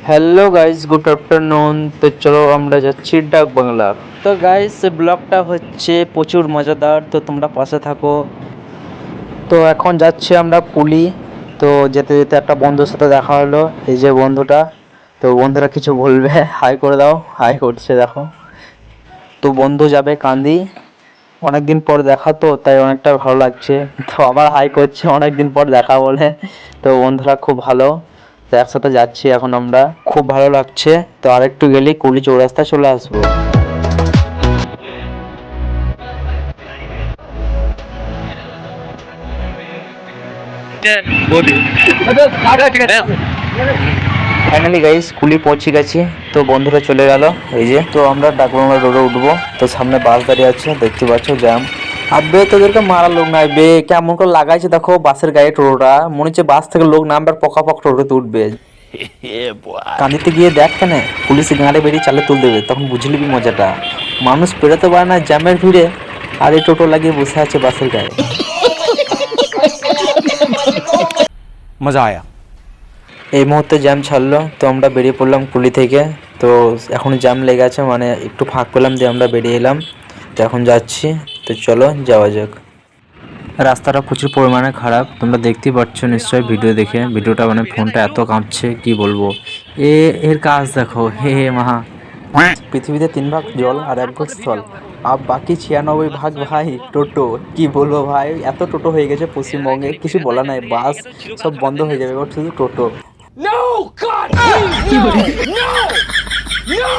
Hello guys, good afternoon. তো চলো আমরা যাচ্ছি ডাক বাংলা। তো গাইস ব্লগটা হচ্ছে প্রচুর মজাদার, তো তোমরা পাশে থাকো। তো এখন যাচ্ছি আমরা কুলি। তো যেতে যেতে একটা বন্ধুর সাথে দেখা হলো, এই যে বন্ধুটা। তো বন্ধুরা কিছু বলবে, হাই করে দাও। হাই করছে দেখো। তো বন্ধু যাবে কান্দি, অনেকদিন পর দেখা, তো তাই অনেকটা ভালো লাগছে। তো আবার হাই করছে অনেকদিন পর দেখা বলে। তো বন্ধুরা খুব ভালো, তো একসাথে যাচ্ছি এখন আমরা, খুব ভালো লাগছে। তো আরেকটু গেলেই কুলি চৌরাস্তায় চলে আসবো। ফাইনালি গাইস কুলি পৌঁছে গেছি। তো বন্ধুরা চলে গেল, এই যে। তো আমরা ডাকবাংলা রোডে উঠবো। তো সামনে বাস দাঁড়িয়ে আছে, দেখতে পাচ্ছ জ্যাম। আবে তোদেরকে মারার লোক নাই বে, কেমন করে লাগাইছে দেখো বাসের গায়ে টোটোটা, মনে হচ্ছে বাস থেকে লোক নামবে আর পকাপক টোটোতে উঠবে। কাঁদিতে গিয়ে দেখ কেন, পুলিশ গাঁড়ে বেরিয়ে চালে তুল দেবে, তখন বুঝলি কি মজাটা। মানুষ পেরোতে পারে না জ্যামের ভিড়ে, আর এই টোটো লাগিয়ে বসে আছে বাসের গায়ে। मजा आया। এই মুহূর্তে জ্যাম ছাড়লো, তো আমরা বেরিয়ে পড়লাম কুলি থেকে। তো এখন জ্যাম লেগে আছে, মানে একটু ফাঁক পেলাম দিয়ে আমরা বেরিয়ে এলাম। তো এখন যাচ্ছি, তো চলো যাওয়া যাক। রাস্তাটা প্রচুর পরিমাণে খারাপ, তোমরা দেখতেই পাচ্ছ নিশ্চয়ই ভিডিও দেখে। ভিডিওটা মানে ফোনটা এত কাঁপছে কি বলবো। এর কাজ দেখো, হে হে মাহা। পৃথিবীতে 3 ভাগ জল আর 1 ভাগ স্থল, আর বাকি 96 ভাগ ভাই টোটো। কি বলবো ভাই, এত টোটো হয়ে গেছে পশ্চিমবঙ্গে, কিছু বলা নাই। বাস সব বন্ধ হয়ে যাবে, এবার শুধু টোটো। No, God, please, no, no, no.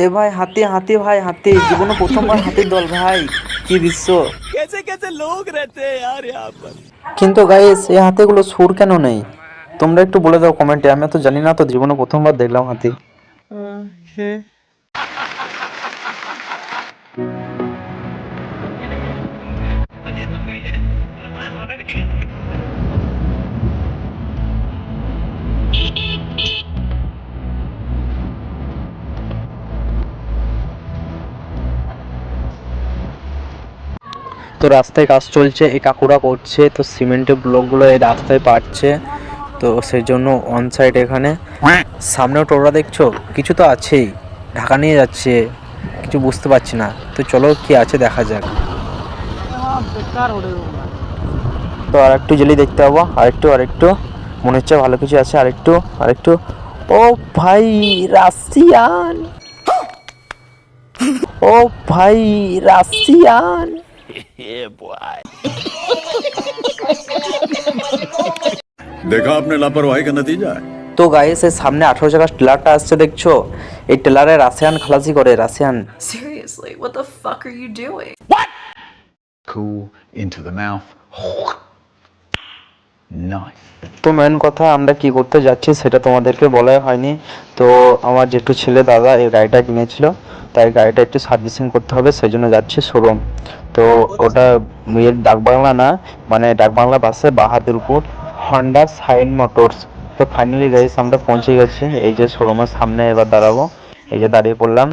এ ভাই হাতি হাতি ভাই হাতি, জীবনে প্রথমবার হাতির দল ভাই, কি দৃশ্য। कैसे कैसे लोग रहते हैं यार यहाँ पर। কিন্তু গাইস এই হাতিগুলো সুর কেন নেই, তোমরা একটু বলে দাও কমেন্টে, আমি তো জানি না, তো জীবনে প্রথমবার দেখলাম হাতি। তো রাস্তায় কাজ চলছে, এই কাকুরা করছে, তো সিমেন্টের ব্লকগুলো এই রাস্তায় পাচ্ছে। তো সেই জন্য অন সাইড এখানে সামনেও টোরা দেখছো, কিছু তো আছেই, ঢাকা নিয়ে যাচ্ছে, কিছু বুঝতে পারছি না। তো চলো কি আছে দেখা যাক। তো আরেকটু জেলি দেখতে পাবো, আরেকটু আরেকটু, মনে হচ্ছে ভালো কিছু আছে, আরেকটু আরেকটু। ও ভাই রাশিয়ান, ও ভাই রাশিয়ান। देखा आपने लापरवाही का नतीजा है। তো गाइस এর সামনে 18 টাকার টেলারটা আসছে দেখছো, এই টেলারে রাশিয়ান খালাসি করে, Russian. Seriously, what the fuck are you doing? Cool into the mouth. Nice. তো মেন কথা আমরা কি করতে যাচ্ছি সেটা তোমাদেরকে বলাই হয়নি। তো আমার যেটু ছেলে দাদা এই গাড়িটা কিনেছিল, তাই গাড়িটা একটু সার্ভিসিং করতে হবে, সেই জন্য যাচ্ছি শোরুম। তো ওটা ডাকবাংলা না, মানে ডাকবাংলা বাসে বাহাদুরপুর হন্ডা সাইন মোটরস। তো ফাইনালি গাইস আমরা পৌঁছে গেছি, এই যে শোরুমের সামনে এবার দাঁড়াবো, এই যে দাঁড়িয়ে পড়লাম।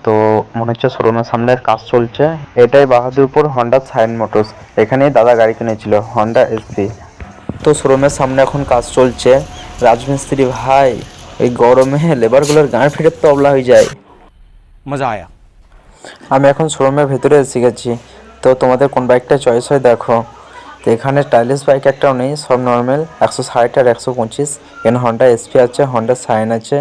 তো মনে হচ্ছে শোরুমের সামনে কাজ চলছে, এটাই বাহাদুরপুর হন্ডা সাইন মোটরস, এখানেই দাদা গাড়ি কিনেছিল হন্ডা এসপি। তো শোরুমের সামনে এখন কাজ চলছে, রাজমিস্ত্রি ভাই এই গরমে লেবারগুলোর গাঁড় ফেটে তো অবলা হয়ে যায়। मजा आया। আমি এখন শোরুমের ভেতরে এসে গেছি। তো তোমাদের কোন বাইকটা চয়েস হয় দেখো। তো এখানে স্টাইলিশ বাইক একটাও নেই, সব নর্মাল 160 আর 125। এখানে হন্ডা এসপি আছে, হন্ডা সাইন আছে,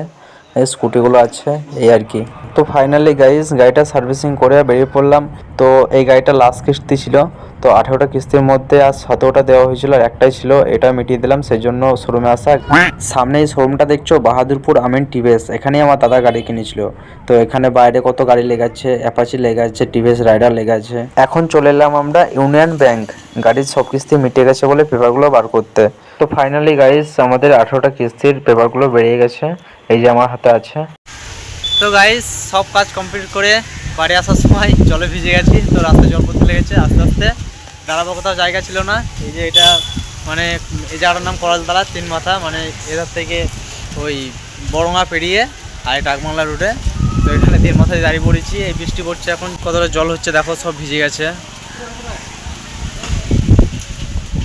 এই স্কুটিগুলো আছে, এই আর কি। তো ফাইনালি গাইস গাড়িটা সার্ভিসিং করে বেরিয়ে পড়লাম। তো এই গাড়িটা লাস্ট কিস্তি ছিল, তো 18টা কিস্তির মধ্যে আর 17টা দেওয়া হয়েছিল, আর একটাই ছিল, এটা মিটিয়ে দিলাম, সেই জন্য শোরুমে আসা। সামনে এই শোরুমটা দেখছো বাহাদুরপুর আমিন টিভিএস, এখানেই আমার দাদা গাড়ি কিনেছিল। তো এখানে বাইরে কত গাড়ি লেগে আছে, অ্যাপাচি লেগে আছে, টিভিএস রাইডার লেগে আছে। এখন চলে এলাম আমরা ইউনিয়ন ব্যাংক, গাড়ির সব কিস্তি মিটে গেছে বলে পেপারগুলো বার করতে। তো ফাইনালি গাইস আমাদের 18টা কিস্তির পেপারগুলো বেরিয়ে গেছে, এই যে আমার হাতে আছে। তো গাইস সব কাজ কমপ্লিট করে বাড়ি আসার সময় জলে ভিজে গেছি, তো রাস্তায় জল পড়তে লেগেছে আস্তে আস্তে, দাঁড়াবো কোথাও জায়গা ছিল না। এই যে এটা মানে এই জায়গাটার নাম করালতলা 3 মাথা, মানে এধার থেকে ওই বড়ঙা পেরিয়ে আর ডাকবাংলা রুটে। তো এখানে 3 মাথায় দাঁড়িয়ে পড়েছি, এই বৃষ্টি পড়ছে, এখন কতটা জল হচ্ছে দেখো, সব ভিজে গেছে,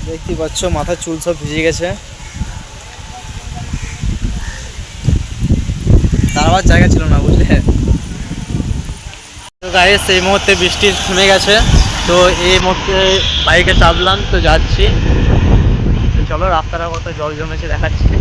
দেখতে পাচ্ছ মাথার চুল সব ভিজে গেছে। যাওয়ার জায়গা ছিল না, বুঝলে। তো গাইস এই মুহূর্তে বৃষ্টি থেমে গেছে, তো এই মুহূর্তে বাইকে চাপলাম, তো যাচ্ছি। তো চলো রাস্তাটা কত জল জমেছে দেখাচ্ছি।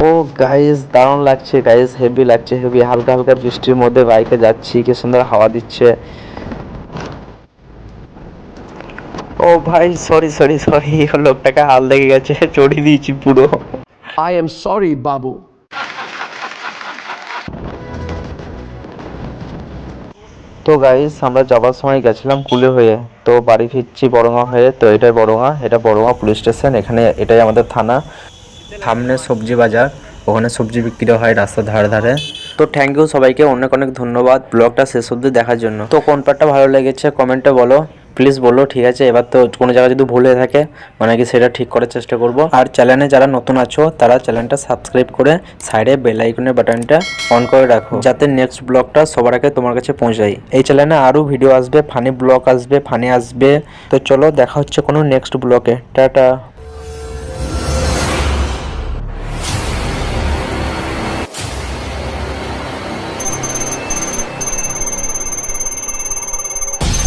ও গাইস দারুণ লাগছে গাইস, হেভি লাগছে, হেভি। হালকা হালকা বৃষ্টির মধ্যে বাইকে যাচ্ছি, কি সুন্দর হাওয়া দিচ্ছে। ও ভাই সরি সরি সরি, লোকটাকে হাল লেগে গেছে, চড়িয়ে দিয়েছি পুরো। I am sorry, Babu. তো গাইস আমরা যাবার সময় গেছিলাম কুলে হয়ে, তো বাড়ি ফিরছি বড়ঙ্গা হয়ে। তো এটাই বড়ঙ্গা, এটা বড়ঙ্গা পুলিশ স্টেশন, এখানে এটাই আমাদের থানা। সামনে সবজি বাজার, ওখানে সবজি বিক্রি হয় রাস্তার ধারে ধারে। তো থ্যাংক ইউ সবাইকে, অনেক অনেক ধন্যবাদ ব্লগটা শেষ অবধি দেখার জন্য। তো কোন পার্টটা ভালো লেগেছে কমেন্টে বলো, প্লিজ বলো, ঠিক আছে। এবার তো কোনো জায়গায় যদি ভুল হয়ে থাকে মানে কি সেটা ঠিক করার চেষ্টা করব। আর চ্যানেলে যারা নতুন আছো তারা চ্যানেলটা সাবস্ক্রাইব করে সাইডে বেল আইকনের বাটনটা অন করে রাখো, যাতে নেক্সট ব্লগটা সবার আগে তোমার কাছে পৌঁছায়। এই চ্যানেলে আরও ভিডিও আসবে, ফানি ব্লগ আসবে, ফানি আসবে। তো চলো দেখা হচ্ছে কোনো নেক্সট ব্লগে, টাটা।